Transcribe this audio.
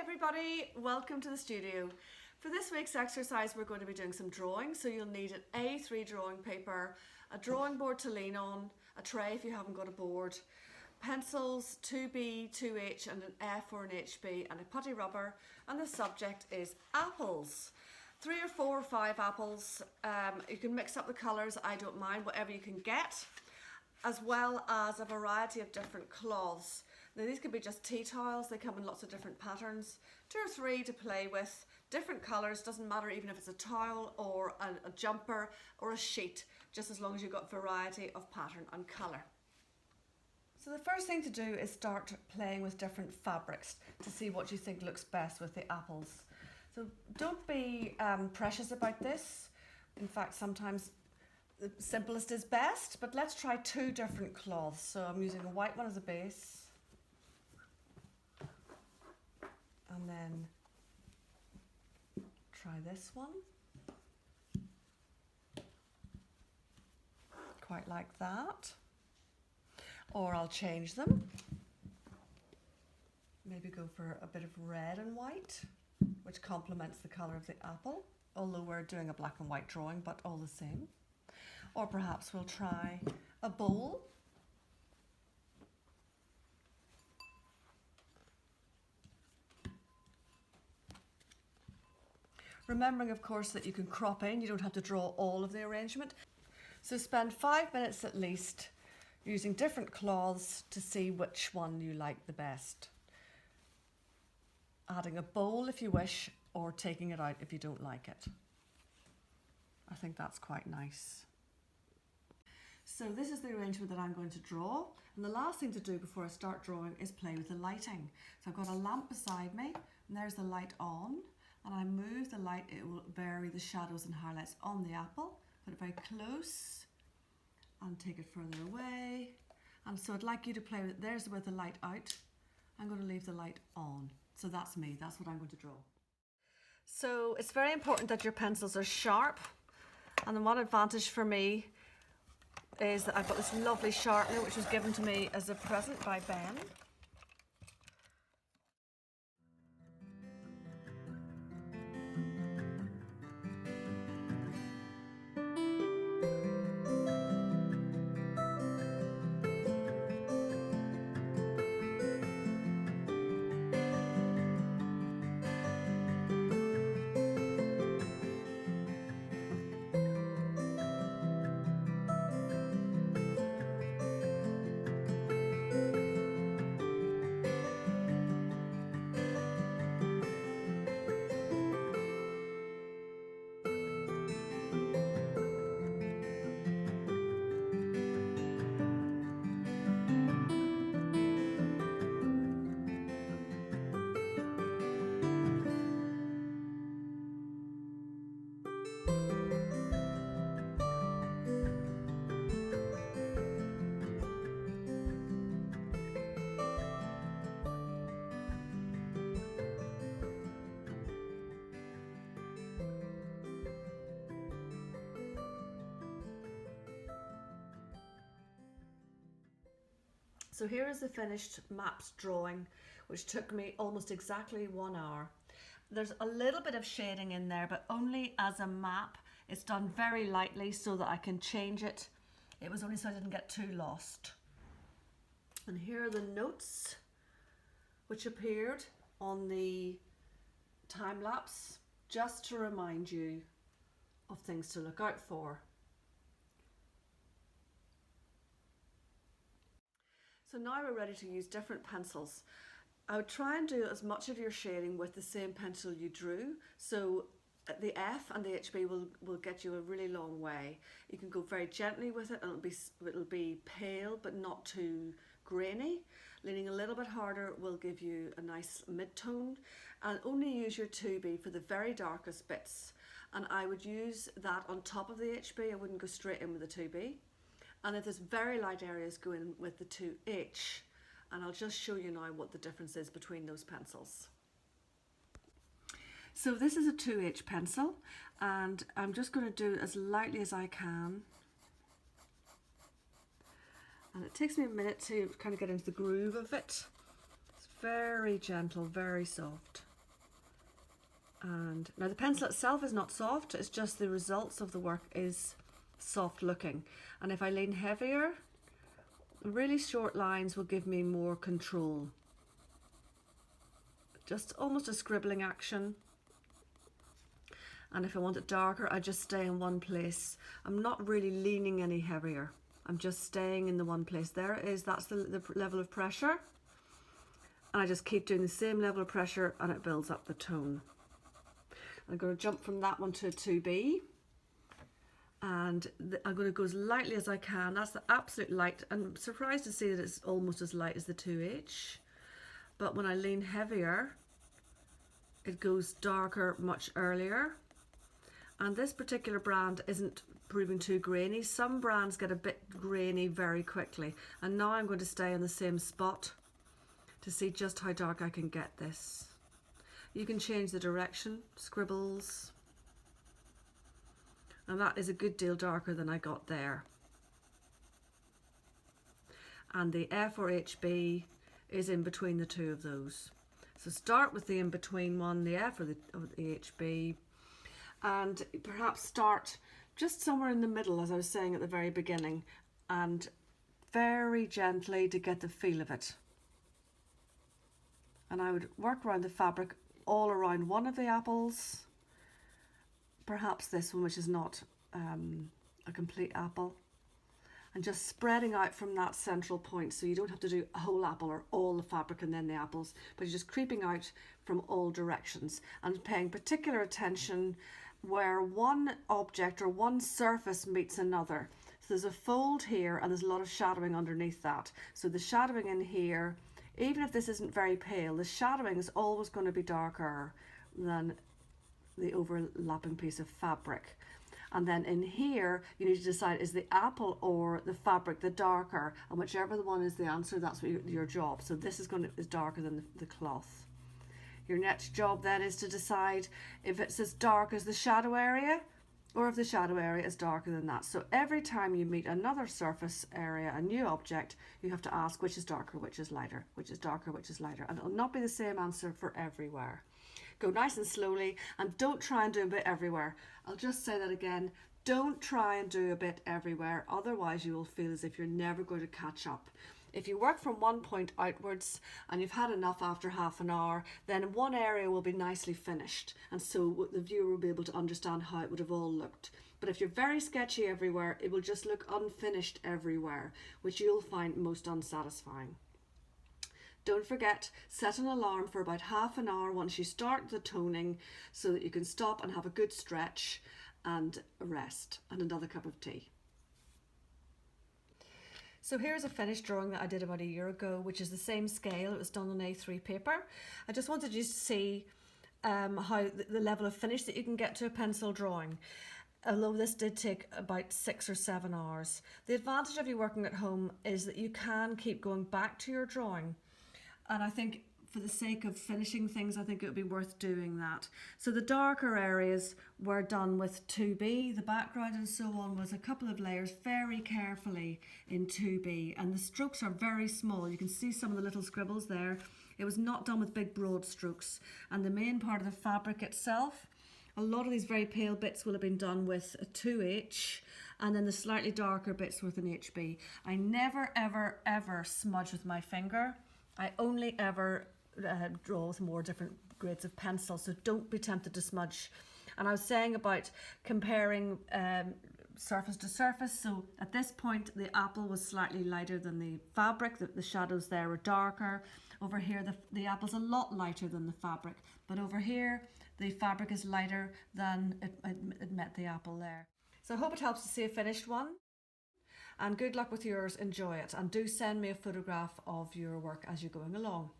everybody, welcome to the studio. For this week's exercise we're going to be doing some drawing, so you'll need an A3 drawing paper, a drawing board to lean on, a tray if you haven't got a board, pencils 2B, 2H and an F or an HB and a putty rubber, and the subject is apples. 3 or 4 or 5 apples, you can mix up the colours, I don't mind, whatever you can get, as well as a variety of different cloths. Now these could be just tea towels, they come in lots of different patterns, 2 or 3 to play with, different colours, doesn't matter even if it's a towel or a jumper or a sheet, just as long as you've got variety of pattern and colour. So the first thing to do is start playing with different fabrics to see what you think looks best with the apples. So don't be precious about this, in fact sometimes the simplest is best, but let's try 2 different cloths. So I'm using a white one as a base, and then try this one, quite like that, or I'll change them, maybe go for a bit of red and white, which complements the colour of the apple, although we're doing a black and white drawing, but all the same. Or perhaps we'll try a bowl. Remembering, of course, that you can crop in, you don't have to draw all of the arrangement. So spend 5 minutes at least using different cloths to see which one you like the best. Adding a bowl if you wish, or taking it out if you don't like it. I think that's quite nice. So this is the arrangement that I'm going to draw, and the last thing to do before I start drawing is play with the lighting. So I've got a lamp beside me, and there's the light on, and I move the light, it will vary the shadows and highlights on the apple. Put it very close and take it further away. And so I'd like you to play with, there's with the light out. I'm going to leave the light on. So that's me, that's what I'm going to draw. So it's very important that your pencils are sharp, and the one advantage for me is that I've got this lovely sharpener which was given to me as a present by Ben. So here is the finished maps drawing, which took me almost exactly 1 hour. There's a little bit of shading in there, but only as a map. It's done very lightly so that I can change it. It was only so I didn't get too lost. And here are the notes which appeared on the time lapse, just to remind you of things to look out for. So now we're ready to use different pencils. I would try and do as much of your shading with the same pencil you drew. So the F and the HB will get you a really long way. You can go very gently with it, and it'll be pale but not too grainy. Leaning a little bit harder will give you a nice mid-tone, and only use your 2B for the very darkest bits. And I would use that on top of the HB, I wouldn't go straight in with the 2B. And if there's very light areas, go in with the 2H. And I'll just show you now what the difference is between those pencils. So this is a 2H pencil, and I'm just going to do as lightly as I can. And it takes me a minute to kind of get into the groove of it. It's very gentle, very soft. And now the pencil itself is not soft, it's just the results of the work is soft looking. And if I lean heavier, really short lines will give me more control. Just almost a scribbling action. And if I want it darker, I just stay in one place. I'm not really leaning any heavier. I'm just staying in the one place. There it is, that's the level of pressure. And I just keep doing the same level of pressure and it builds up the tone. I'm going to jump from that one to a 2B. And I'm going to go as lightly as I can. That's the absolute light. I'm surprised to see that it's almost as light as the 2H. But when I lean heavier, it goes darker much earlier. And this particular brand isn't proving too grainy. Some brands get a bit grainy very quickly. And now I'm going to stay on the same spot to see just how dark I can get this. You can change the direction, scribbles. And that is a good deal darker than I got there. And the F or HB is in between the two of those. So start with the in-between one, the F or the HB, and perhaps start just somewhere in the middle, as I was saying at the very beginning, and very gently to get the feel of it. And I would work around the fabric all around one of the apples, perhaps this one, which is not a complete apple, and just spreading out from that central point, so you don't have to do a whole apple or all the fabric and then the apples, but you're just creeping out from all directions and paying particular attention where one object or one surface meets another. So there's a fold here and there's a lot of shadowing underneath that. So the shadowing in here, even if this isn't very pale, the shadowing is always going to be darker than the overlapping piece of fabric. And then in here, you need to decide, is the apple or the fabric the darker? And whichever the one is the answer, that's what your job. So this is darker than the cloth. Your next job then is to decide if it's as dark as the shadow area or if the shadow area is darker than that. So every time you meet another surface area, a new object, you have to ask which is darker, which is lighter, which is darker, which is lighter. And it'll not be the same answer for everywhere. Go nice and slowly and don't try and do a bit everywhere. I'll just say that again. Don't try and do a bit everywhere. Otherwise you will feel as if you're never going to catch up. If you work from one point outwards and you've had enough after half an hour, then one area will be nicely finished. And so the viewer will be able to understand how it would have all looked. But if you're very sketchy everywhere, it will just look unfinished everywhere, which you'll find most unsatisfying. Don't forget, set an alarm for about half an hour once you start the toning so that you can stop and have a good stretch and a rest and another cup of tea. So here's a finished drawing that I did about a year ago, which is the same scale. It was done on A3 paper. I just wanted you to see how the level of finish that you can get to a pencil drawing. Although this did take about 6 or 7 hours. The advantage of you working at home is that you can keep going back to your drawing. And I think for the sake of finishing things, I think it would be worth doing that. So the darker areas were done with 2B. The background and so on was a couple of layers very carefully in 2B. And the strokes are very small. You can see some of the little scribbles there. It was not done with big broad strokes. And the main part of the fabric itself, a lot of these very pale bits will have been done with a 2H, and then the slightly darker bits with an HB. I never, ever, ever smudge with my finger. I only ever draw with more different grades of pencil, so don't be tempted to smudge. And I was saying about comparing surface to surface, so at this point the apple was slightly lighter than the fabric, the shadows there were darker. Over here the apple's a lot lighter than the fabric, but over here the fabric is lighter than it met the apple there. So I hope it helps to see a finished one. And good luck with yours, enjoy it, and do send me a photograph of your work as you're going along.